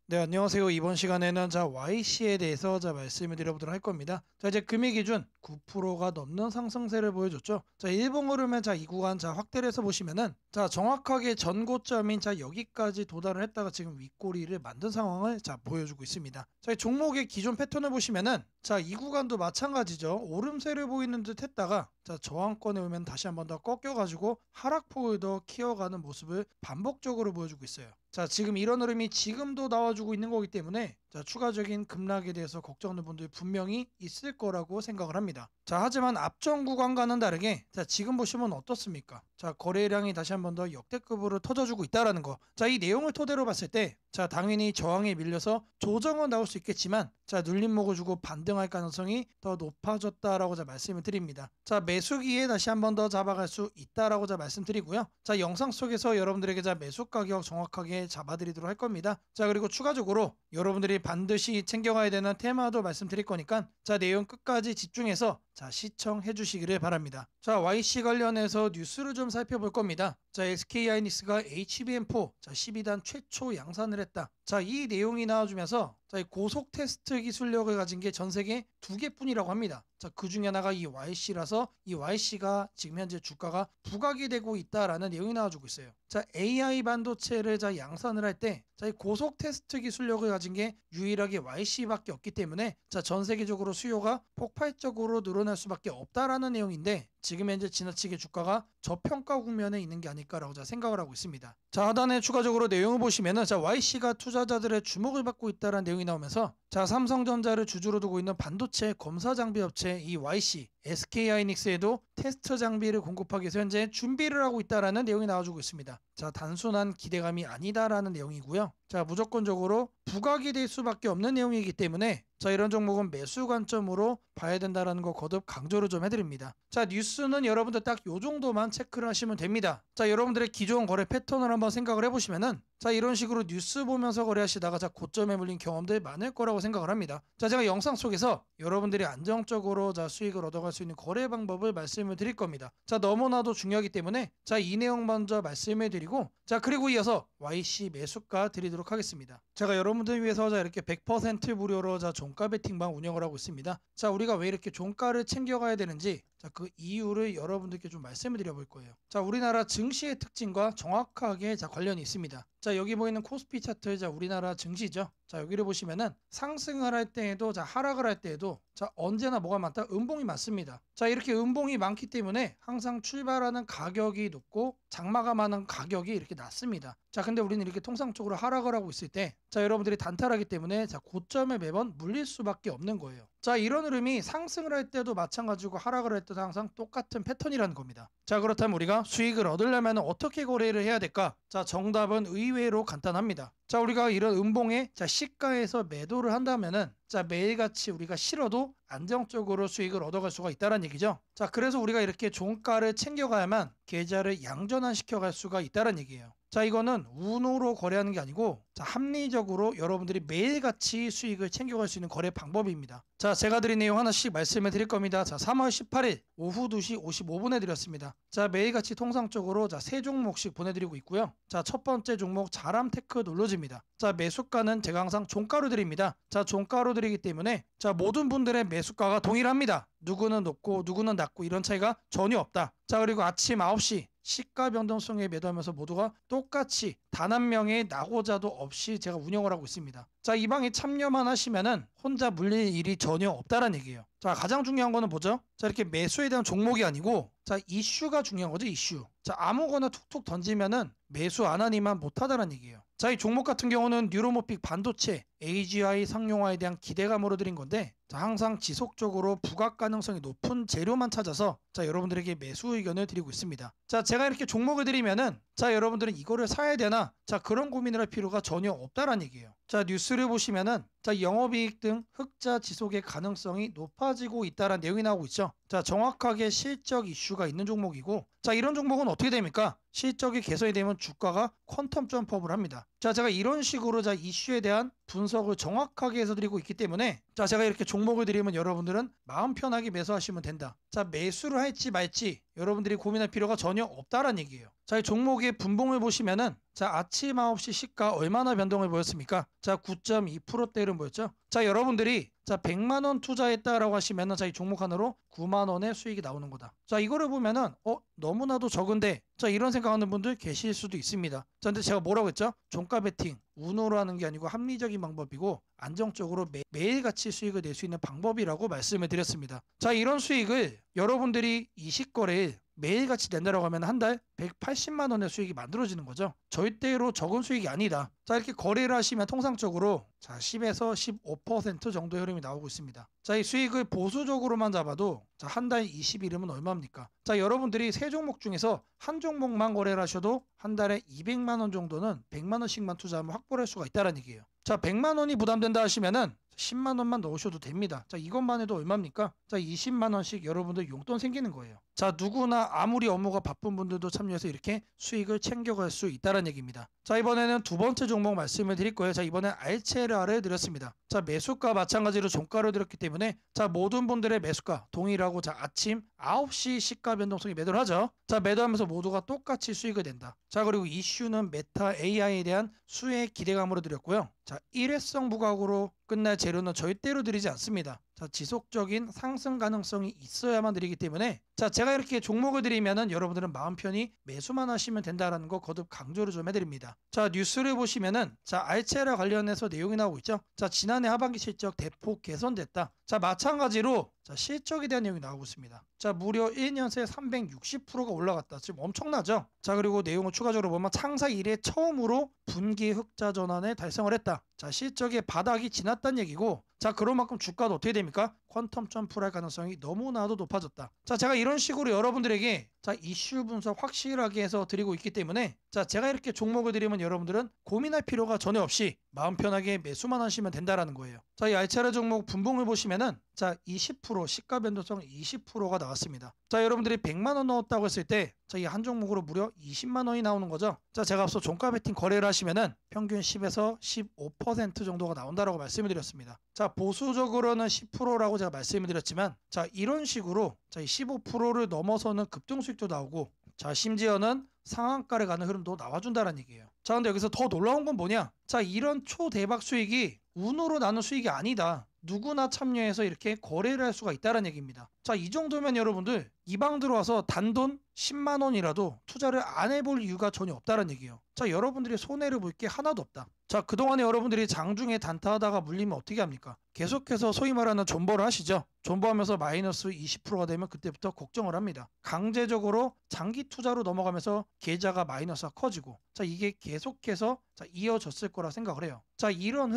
네, 안녕하세요. 이번 시간에는 YC에 대해서 말씀을 드려보도록 할 겁니다. 이제 금일 기준 9%가 넘는 상승세를 보여줬죠. 일봉 흐름은 이 구간 확대를 해서 보시면은 정확하게 전고점인 여기까지 도달을 했다가 지금 윗꼬리를 만든 상황을 보여주고 있습니다. 이 종목의 기존 패턴을 보시면은 이 구간도 마찬가지죠. 오름세를 보이는 듯 했다가 저항권에 오면 다시 한 번 더 꺾여가지고 하락폭을 더 키워가는 모습을 반복적으로 보여주고 있어요. 지금 이런 흐름이 지금도 나와주고 있는 거기 때문에 추가적인 급락에 대해서 걱정하는 분들이 분명히 있을 거라고 생각을 합니다. 하지만 앞전 구간과는 다르게 지금 보시면 어떻습니까? 거래량이 다시 한 번 더 역대급으로 터져주고 있다라는 거. 이 내용을 토대로 봤을 때 당연히 저항에 밀려서 조정은 나올 수 있겠지만 눌림목을 주고 반등할 가능성이 더 높아졌다라고 말씀을 드립니다. 매수기에 다시 한 번 더 잡아갈 수 있다라고 말씀드리고요. 영상 속에서 여러분들에게 매수 가격 정확하게 잡아드리도록 할 겁니다. 그리고 추가적으로 여러분들이 반드시 챙겨가야 되는 테마도 말씀드릴 거니까 내용 끝까지 집중해서 시청해 주시기를 바랍니다. YC 관련해서 뉴스를 좀 살펴볼 겁니다. SK하이닉스가 HBM4 12단 최초 양산을 했다. 이 내용이 나와주면서 고속 테스트 기술력을 가진 게 전 세계 2개뿐이라고 합니다. 그 중에 하나가 이 YC라서 이 YC가 지금 현재 주가가 부각이 되고 있다라는 내용이 나와주고 있어요. AI 반도체를 양산을 할 때 고속 테스트 기술력을 가진 게 유일하게 YC밖에 없기 때문에 전 세계적으로 수요가 폭발적으로 늘어날 수밖에 없다라는 내용인데 지금 현재 지나치게 주가가 저평가 국면에 있는 게 아닐까라고 생각을 하고 있습니다. 하단에 추가적으로 내용을 보시면은 YC가 투자자들의 주목을 받고 있다는 내용이 나오면서 삼성전자를 주주로 두고 있는 반도체 검사 장비 업체 이 YC, SK하이닉스에도 테스트 장비를 공급하기 위해서 현재 준비를 하고 있다라는 내용이 나와주고 있습니다. 단순한 기대감이 아니다라는 내용이고요. 무조건적으로 부각이 될 수밖에 없는 내용이기 때문에 이런 종목은 매수 관점으로 봐야 된다는 거 거듭 강조를 좀 해드립니다. 뉴스는 여러분들 딱 요 정도만 체크를 하시면 됩니다. 여러분들의 기존 거래 패턴을 한번 생각을 해보시면은 이런 식으로 뉴스 보면서 거래하시다가 고점에 물린 경험들 많을 거라고 생각을 합니다. 제가 영상 속에서 여러분들이 안정적으로 수익을 얻어갈 수 있는 거래 방법을 말씀을 드릴 겁니다. 너무나도 중요하기 때문에 이 내용 먼저 말씀을 드리고 그리고 이어서 YC 매수가 드리도록 하겠습니다. 제가 여러분들 위해서 이렇게 100% 무료로 종가 베팅방 운영을 하고 있습니다. 우리가 왜 이렇게 종가를 챙겨가야 되는지 그 이유를 여러분들께 좀 말씀을 드려볼 거예요. 우리나라 증시의 특징과 정확하게 관련이 있습니다. 여기 보이는 코스피 차트 우리나라 증시죠. 여기를 보시면은 상승을 할 때에도 하락을 할 때에도 언제나 뭐가 많다? 음봉이 많습니다. 이렇게 음봉이 많기 때문에 항상 출발하는 가격이 높고 장마가 많은 가격이 이렇게 낮습니다. 근데 우리는 이렇게 통상적으로 하락을 하고 있을 때 여러분들이 단타하기 때문에 고점에 매번 물릴 수밖에 없는 거예요. 이런 흐름이 상승을 할 때도 마찬가지고 하락을 할 때도 항상 똑같은 패턴이라는 겁니다. 그렇다면 우리가 수익을 얻으려면 어떻게 거래를 해야 될까? 정답은 의외로 간단합니다. 우리가 이런 음봉에 시가에서 매도를 한다면은 매일같이 우리가 실어도 안정적으로 수익을 얻어갈 수가 있다는 얘기죠. 그래서 우리가 이렇게 종가를 챙겨가야만 계좌를 양전환시켜갈 수가 있다는 얘기예요. 이거는 운으로 거래하는 게 아니고 합리적으로 여러분들이 매일같이 수익을 챙겨갈 수 있는 거래 방법입니다. 제가 드린 내용 하나씩 말씀을 드릴 겁니다. 3월 18일 오후 2시 55분에 드렸습니다. 매일같이 통상적으로 세 종목씩 보내드리고 있고요. 첫 번째 종목 자람테크 놀러집니다. 매수가는 제가 항상 종가로 드립니다. 종가로 드리기 때문에 모든 분들의 매수가가 동일합니다. 누구는 높고 누구는 낮고 이런 차이가 전혀 없다. 그리고 아침 9시 시가 변동성에 매도하면서 모두가 똑같이 단 한 명의 낙오자도 없이 제가 운영을 하고 있습니다. 이 방에 참여만 하시면은 혼자 물릴 일이 전혀 없다는 얘기예요. 가장 중요한 거는 뭐죠? 이렇게 매수에 대한 종목이 아니고 이슈가 중요한 거죠. 이슈. 아무거나 툭툭 던지면은 매수 안 하니만 못하다는 얘기예요. 이 종목 같은 경우는 뉴로모픽 반도체 AGI 상용화에 대한 기대감으로 드린 건데 항상 지속적으로 부각 가능성이 높은 재료만 찾아서 여러분들에게 매수 의견을 드리고 있습니다. 제가 이렇게 종목을 드리면은 여러분들은 이거를 사야 되나? 그런 고민을 할 필요가 전혀 없다는 얘기예요. 뉴스를 보시면은 영업이익 등 흑자 지속의 가능성이 높아지고 있다는 내용이 나오고 있죠. 정확하게 실적 이슈가 있는 종목이고 이런 종목은 어떻게 됩니까? 실적이 개선이 되면 주가가 퀀텀 점프업을 합니다. 제가 이런 식으로 이슈에 대한 분석을 정확하게 해서 드리고 있기 때문에 제가 이렇게 종목을 드리면 여러분들은 마음 편하게 매수하시면 된다. 매수를 할지 말지 여러분들이 고민할 필요가 전혀 없다라는 얘기예요. 자, 이 종목의 분봉을 보시면은 자, 아침 9시 시가 얼마나 변동을 보였습니까? 자, 9.2%대를 보였죠. 자, 여러분들이 자, 100만 원 투자했다라고 하시면은 자, 이 종목 하나로 9만 원의 수익이 나오는 거다. 자, 이거를 보면은 너무나도 적은데 자, 이런 생각하는 분들 계실 수도 있습니다. 자, 근데 제가 뭐라고 했죠? 종가 베팅 운으로 하는 게 아니고 합리적인 방법이고 안정적으로 매일같이 수익을 낼 수 있는 방법이라고 말씀을 드렸습니다. 자, 이런 수익을 여러분들이 20거래일 매일같이 낸다라고 하면 한 달 180만 원의 수익이 만들어지는 거죠. 절대로 적은 수익이 아니다. 자, 이렇게 거래를 하시면 통상적으로 자, 10에서 15% 정도의 흐름이 나오고 있습니다. 자, 이 수익을 보수적으로만 잡아도 자, 한 달 20일이면 얼마입니까? 자, 여러분들이 세 종목 중에서 한 종목만 거래를 하셔도 한 달에 200만 원 정도는 100만 원씩만 투자하면 확보를 할 수가 있다는 얘기예요. 자, 100만 원이 부담된다 하시면은 10만 원만 넣으셔도 됩니다. 자, 이것만 해도 얼마입니까? 자, 20만 원씩 여러분들 용돈 생기는 거예요. 자, 누구나 아무리 업무가 바쁜 분들도 참여해서 이렇게 수익을 챙겨갈 수 있다는 얘기입니다. 자, 이번에는 두 번째 종목 말씀을 드릴 거예요. 자, 이번엔 알체라를 드렸습니다. 자, 매수가 마찬가지로 종가를 드렸기 때문에 자, 모든 분들의 매수가 동일하고 자, 아침 9시 시가 변동성이 매도를 하죠. 자, 매도하면서 모두가 똑같이 수익을 낸다. 자, 그리고 이슈는 메타 AI에 대한 수혜 기대감으로 드렸고요. 자, 일회성 부각으로 끝날 재료는 절대로 드리지 않습니다. 자, 지속적인 상승 가능성이 있어야만 드리기 때문에 자, 제가 이렇게 종목을 드리면은 여러분들은 마음 편히 매수만 하시면 된다라는 거 거듭 강조를 좀 해드립니다. 자, 뉴스를 보시면은 자, 알체라 관련해서 내용이 나오고 있죠. 자, 지난해 하반기 실적 대폭 개선됐다. 자, 마찬가지로 자, 실적에 대한 내용이 나오고 있습니다. 자, 무려 1년 새 360%가 올라갔다. 지금 엄청나죠? 자, 그리고 내용을 추가적으로 보면 창사 이래 처음으로 분기 흑자 전환을 달성을 했다. 자, 실적의 바닥이 지났다는 얘기고 자, 그런 만큼 주가도 어떻게 됩니까? 퀀텀 점프를 할 가능성이 너무나도 높아졌다. 자, 제가 이런 식으로 여러분들에게 자, 이슈 분석 확실하게 해서 드리고 있기 때문에 자, 제가 이렇게 종목을 드리면 여러분들은 고민할 필요가 전혀 없이 마음 편하게 매수만 하시면 된다라는 거예요. 자, 이 알차라 종목 분봉을 보시면은 자, 20% 시가 변동성 20%가 나왔습니다. 자, 여러분들이 100만 원 넣었다고 했을 때 자, 이 한 종목으로 무려 20만 원이 나오는 거죠. 자, 제가 앞서 종가 베팅 거래를 하시면은 평균 10에서 15% 정도가 나온다라고 말씀을 드렸습니다. 자, 보수적으로는 10%라고 제가 말씀을 드렸지만 자, 이런 식으로 자, 이 15%를 넘어서는 급등 수익도 나오고 자, 심지어는 상한가를 가는 흐름도 나와준다는 얘기예요. 자, 근데 여기서 더 놀라운 건 뭐냐? 자, 이런 초대박 수익이 운으로 나는 수익이 아니다. 누구나 참여해서 이렇게 거래를 할 수가 있다는 얘기입니다. 자, 이 정도면 여러분들 이 방 들어와서 단돈 10만 원이라도 투자를 안 해볼 이유가 전혀 없다는 얘기예요. 자, 여러분들이 손해를 볼 게 하나도 없다. 자, 그동안에 여러분들이 장중에 단타하다가 물리면 어떻게 합니까? 계속해서 소위 말하는 존버를 하시죠. 존버하면서 마이너스 20%가 되면 그때부터 걱정을 합니다. 강제적으로 장기 투자로 넘어가면서 계좌가 마이너스가 커지고 자, 이게 계속해서 자, 이어졌을 거라 생각을 해요. 자, 이런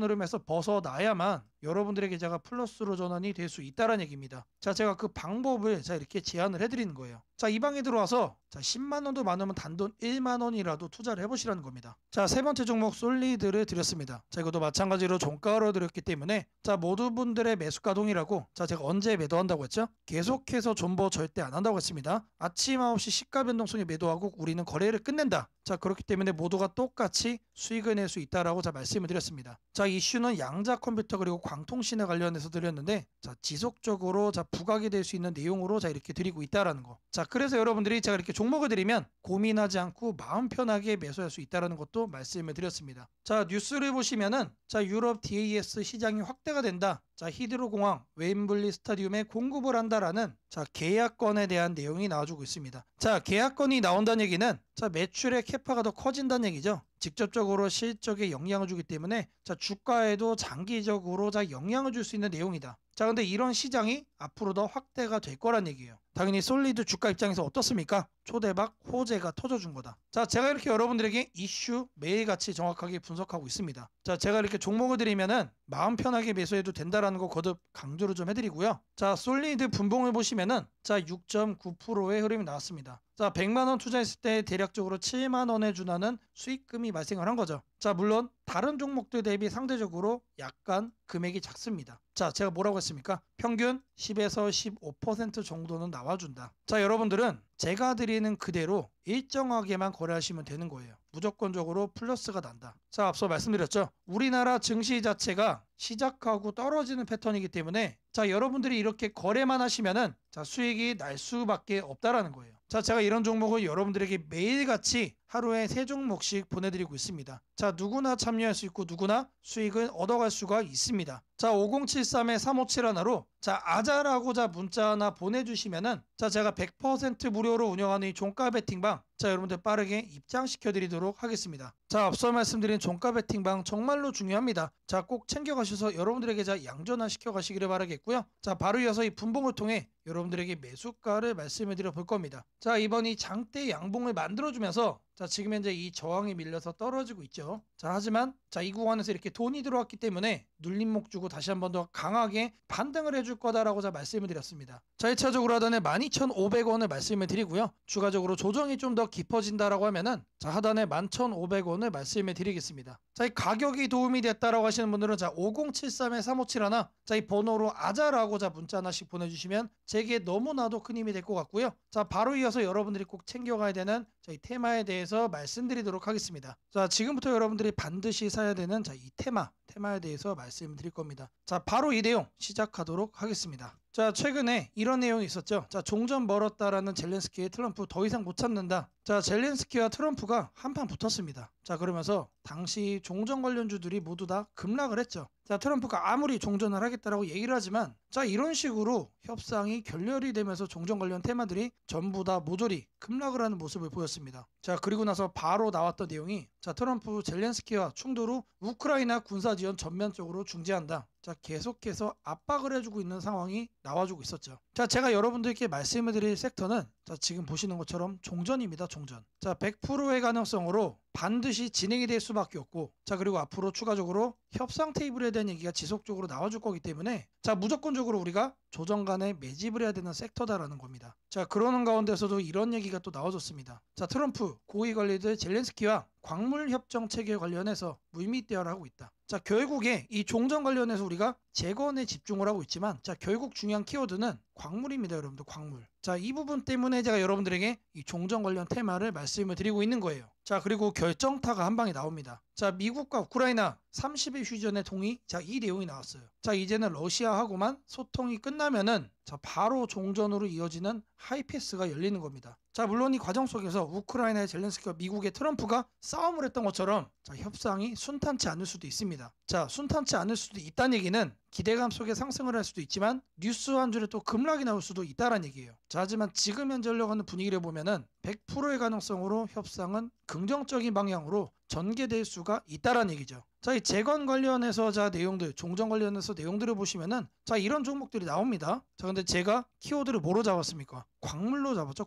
흐름에서 벗어나야만 여러분들의 계좌가 플러스로 전환이 될 수 있다는 얘기입니다. 자, 제가 그 방법을 자, 이렇게 제안을 해드리는 거예요. 자, 이 방에 들어와서 자, 10만 원도 많으면 단돈 1만 원이라도 투자를 해보시라는 겁니다. 자, 세 번째 종목 솔리드를 드렸습니다. 자, 이것도 마찬가지로 종가로 드렸기 때문에 자, 모두 분들의 매수가 동일하고 자, 제가 언제 매도한다고 했죠? 계속해서 존버 절대 안 한다고 했습니다. 아침 9시 시가 변동성에 매도하고 우리는 거래를 끝낸다. 자, 그렇기 때문에 모두가 똑같이 수익을 낼 수 있다라고 자, 말씀을 드렸습니다. 자, 이슈는 양자 컴퓨터 그리고 광통신에 관련해서 드렸는데 자, 지속적으로 자, 부각이 될 수 있는 내용으로 자, 이렇게 드리고 있다라는 거. 자, 그래서 여러분들이 제가 이렇게 종목을 드리면 고민하지 않고 마음 편하게 매수할 수 있다라는 것도 말씀을 드렸습니다. 자, 뉴스를 보시면은 자, 유럽 DAS 시장이 확대가 된다. 자, 히드로 공항 웸블리 스타디움에 공급을 한다라는 자, 계약건에 대한 내용이 나와주고 있습니다. 자, 계약건이 나온다는 얘기는 자, 매출의 캐파가 더 커진다는 얘기죠. 직접적으로 실적에 영향을 주기 때문에 자, 주가에도 장기적으로 자, 영향을 줄 수 있는 내용이다. 자, 근데 이런 시장이 앞으로 더 확대가 될 거란 얘기예요. 당연히 솔리드 주가 입장에서 어떻습니까? 초대박 호재가 터져준 거다. 자, 제가 이렇게 여러분들에게 이슈 매일같이 정확하게 분석하고 있습니다. 자, 제가 이렇게 종목을 드리면은 마음 편하게 매수해도 된다라는 거 거듭 강조를 좀 해드리고요. 자, 솔리드 분봉을 보시면은 자, 6.9%의 흐름이 나왔습니다. 자, 100만 원 투자했을 때 대략적으로 7만 원에 준하는 수익금이 발생을 한 거죠. 자, 물론 다른 종목들 대비 상대적으로 약간 금액이 작습니다. 자, 제가 뭐라고 했습니까? 평균 10에서 15% 정도는 나와준다. 자, 여러분들은 제가 드리는 그대로 일정하게만 거래하시면 되는 거예요. 무조건적으로 플러스가 난다. 자, 앞서 말씀드렸죠. 우리나라 증시 자체가 시작하고 떨어지는 패턴이기 때문에 자, 여러분들이 이렇게 거래만 하시면은 자, 수익이 날 수밖에 없다라는 거예요. 자, 제가 이런 종목을 여러분들에게 매일같이 하루에 3종목씩 보내드리고 있습니다. 자, 누구나 참여할 수 있고 누구나 수익을 얻어갈 수가 있습니다. 자, 5073-3571로 자, 아자라고자 문자 하나 보내주시면은 자, 제가 100% 무료로 운영하는 이 종가 베팅방 자, 여러분들 빠르게 입장시켜 드리도록 하겠습니다. 자, 앞서 말씀드린 종가 베팅방 정말로 중요합니다. 자, 꼭 챙겨가셔서 여러분들에게 자, 양전화 시켜가시기를 바라겠고요. 자, 바로 이어서 이 분봉을 통해 여러분들에게 매수가를 말씀해 드려 볼 겁니다. 자, 이번 이 장대 양봉을 만들어주면서 자, 지금 현재 이 저항이 밀려서 떨어지고 있죠. 자, 하지만 자, 이 구간에서 이렇게 돈이 들어왔기 때문에 눌림목 주고 다시 한 번 더 강하게 반등을 해줄 거다라고 자 말씀을 드렸습니다. 자, 1차적으로 하단에 12,500원을 말씀을 드리고요. 추가적으로 조정이 좀 더 깊어진다라고 하면은 자, 하단에 11,500원을 말씀을 드리겠습니다. 자, 이 가격이 도움이 됐다라고 하시는 분들은 자, 5073-3571 자, 이 번호로 아자라고 자 문자 하나씩 보내주시면 제게 너무나도 큰 힘이 될 것 같고요. 자, 바로 이어서 여러분들이 꼭 챙겨가야 되는 자, 이 테마에 대해서 말씀드리도록 하겠습니다. 자, 지금부터 여러분들이 반드시 사야 되는 자, 이 테마에 대해서 말씀드릴 겁니다. 자, 바로 이 내용 시작하도록 하겠습니다. 자, 최근에 이런 내용이 있었죠. 자, 종전 멀었다라는 젤렌스키의 트럼프 더 이상 못 참는다. 자, 젤렌스키와 트럼프가 한판 붙었습니다. 자, 그러면서 당시 종전 관련주들이 모두 다 급락을 했죠. 자, 트럼프가 아무리 종전을 하겠다라고 얘기를 하지만 자, 이런 식으로 협상이 결렬이 되면서 종전 관련 테마들이 전부 다 모조리 급락을 하는 모습을 보였습니다. 자, 그리고 나서 바로 나왔던 내용이 자, 트럼프 젤렌스키와 충돌 후 우크라이나 군사 지원 전면적으로 중지한다. 자, 계속해서 압박을 해주고 있는 상황이 나와주고 있었죠. 자, 제가 여러분들께 말씀을 드릴 섹터는 자, 지금 보시는 것처럼 종전입니다. 종전. 자, 100%의 가능성으로 반드시 진행이 될 수밖에 없고 자, 그리고 앞으로 추가적으로 협상 테이블에 대한 얘기가 지속적으로 나와줄 거기 때문에 자, 무조건적으로 우리가 조정간에 매집을 해야 되는 섹터다라는 겁니다. 자, 그러는 가운데서도 이런 얘기가 또 나와줬습니다. 자, 트럼프 고위 관리들 젤렌스키와 광물 협정 체결 관련해서 물밑대화를 있다. 자, 결국에 이 종전 관련해서 우리가 재건에 집중을 하고 있지만 자, 결국 중요한 키워드는 광물입니다. 여러분들 광물. 자, 이 부분 때문에 제가 여러분들에게 이 종전 관련 테마를 말씀을 드리고 있는 거예요. 자, 그리고 결정타가 한 방에 나옵니다. 자, 미국과 우크라이나 30일 휴전의 동의. 자, 이 내용이 나왔어요. 자, 이제는 러시아하고만 소통이 끝나면은 자, 바로 종전으로 이어지는 하이패스가 열리는 겁니다. 자, 물론 이 과정 속에서 우크라이나의 젤렌스키와 미국의 트럼프가 싸움을 했던 것처럼 자, 협상이 순탄치 않을 수도 있습니다. 자, 순탄치 않을 수도 있다는 얘기는 기대감 속에 상승을 할 수도 있지만 뉴스 한 줄에 또 급락이 나올 수도 있다는 얘기예요. 자, 하지만 지금 현재 흘러가는 분위기를 보면은 100%의 가능성으로 협상은 긍정적인 방향으로 전개될 수가 있다는 얘기죠. 자, 이 재건 관련해서 자 내용들, 종전 관련해서 내용들을 보시면은 자, 이런 종목들이 나옵니다. 자, 근데 제가 키워드를 뭐로 잡았습니까? 광물로 잡았죠.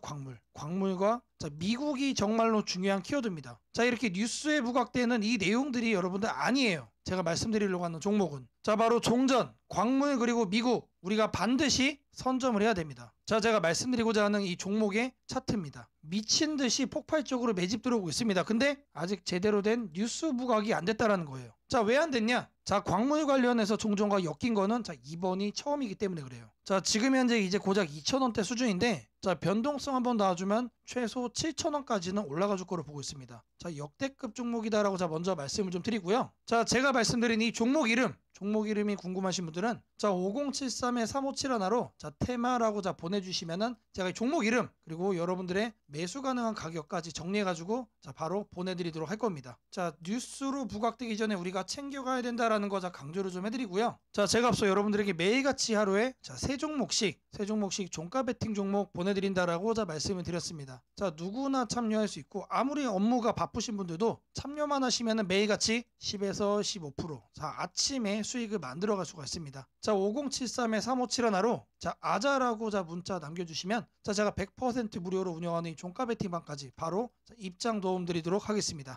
광물과 자, 미국이 정말로 중요한 키워드입니다. 자, 이렇게 뉴스에 부각되는 이 내용들이 여러분들 아니에요. 제가 말씀드리려고 하는 종목은 자, 바로 종전, 광물 그리고 미국 우리가 반드시 선점을 해야 됩니다. 자, 제가 말씀드리고자 하는 이 종목의 차트입니다. 미친 듯이 폭발적으로 매집 들어오고 있습니다. 근데 아직 제대로 된 뉴스 부각이 안 됐다라는 거예요. 자, 왜 안 됐냐? 자, 광물 관련해서 종전과 엮인 거는 자, 이번이 처음이기 때문에 그래요. 자, 지금 현재 이제 고작 2,000원대 수준인데 자, 변동성 한번 놔주면 최소 7,000원까지는 올라가 줄 거로 보고 있습니다. 자, 역대급 종목이다라고 자 먼저 말씀을 좀 드리고요. 자, 제가 말씀드린 이 종목 이름이 궁금하신 분들은 자, 5073-3571로 자, 테마라고 자 보내주시면은 제가 이 종목 이름 그리고 여러분들의 매수 가능한 가격까지 정리해가지고 자, 바로 보내드리도록 할 겁니다. 자, 뉴스로 부각되기 전에 우리가 챙겨가야 된다라는 거 자, 강조를 좀 해드리고요. 자, 제가 앞서 여러분들에게 매일같이 하루에 자, 세 종목씩 종가 베팅 종목 보내드린다라고 자 말씀을 드렸습니다. 자, 누구나 참여할 수 있고 아무리 업무가 바쁘신 분들도 참여만 하시면은 매일같이 10에서 15% 자, 아침에 수익을 만들어갈 수가 있습니다. 자, 5073-3571로 자, 아자라고 자 문자 남겨주시면 자, 제가 100% 무료로 운영하는 이 종가 베팅방까지 바로 자, 입장 도움 드리도록 하겠습니다.